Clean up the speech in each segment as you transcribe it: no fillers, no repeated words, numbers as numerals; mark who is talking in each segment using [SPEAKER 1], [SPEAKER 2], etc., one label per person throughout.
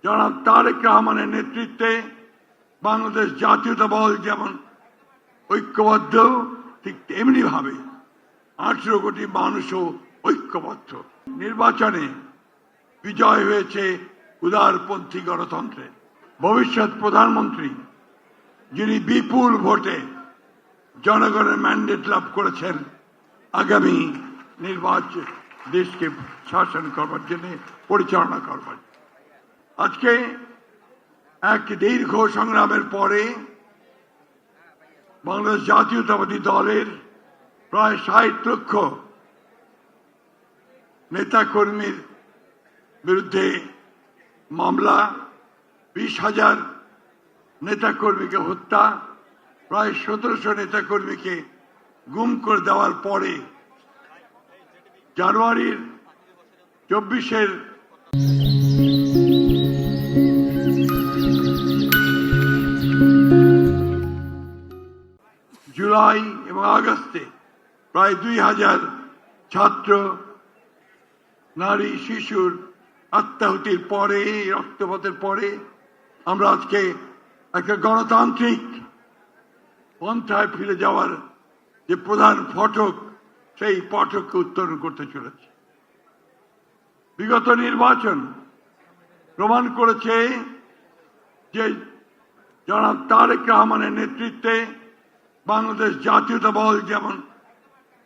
[SPEAKER 1] জনাব তারেক রহমানের নেতৃত্বে বাংলাদেশ জাতীয়তাদল যেমন ঐক্যবদ্ধ, ঠিক তেমনি ভাবে 18 কোটি মানুষও ঐক্যবদ্ধ। নির্বাচনে বিজয় হয়েছে উদারপন্থী গণতন্ত্রের। ভবিষ্যৎ প্রধানমন্ত্রী যিনি বিপুল ভোটে জনগণের ম্যান্ডেট লাভ করেছেন আগামী নির্বাচন দেশকে শাসন করবার জন্য, পরিচালনা করবার। আজকে এক দীর্ঘ সংগ্রামের পরে বাংলাদেশ জাতীয়তাবাদী দলের প্রায় 60 লক্ষ নেতাকর্মীর বিরুদ্ধে মামলা, 20,000 নেতাকর্মীকে হত্যা, প্রায় 1700 নেতাকর্মীকে গুম করে দেওয়ার পরে জানুয়ারির 24-এর জুলাই এবং আগস্টে প্রায় 2000 ছাত্র, নারী, শিশুর আত্মাহুতির পরে, রক্তপাতের পরে আমরা আজকে একটা গণতান্ত্রিক পন্থায় ফিরে যাওয়ার যে প্রধান ফটক, সেই ফটককে উত্তরণ করতে চলেছে। বিগত নির্বাচন প্রমাণ করেছে যে জনাব তারেক রহমানের নেতৃত্বে বাংলাদেশ জাতীয়তাদল যেমন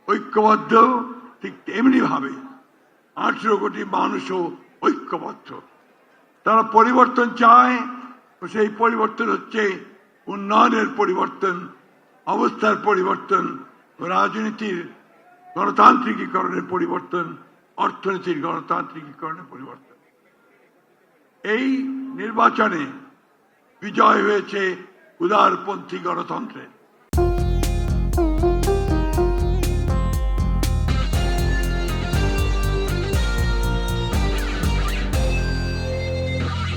[SPEAKER 1] ঐক্যবদ্ধ, ঠিক তেমনি ভাবে 18 কোটি মানুষও ঐক্যবদ্ধ। তারা পরিবর্তন চায়, সেই পরিবর্তন হচ্ছে উন্নয়নের পরিবর্তন, অবস্থার পরিবর্তন, রাজনীতির গণতান্ত্রিকীকরণের পরিবর্তন, অর্থনীতির গণতান্ত্রিকীকরণের পরিবর্তন। এই নির্বাচনে বিজয় হয়েছে উদারপন্থী গণতন্ত্রের।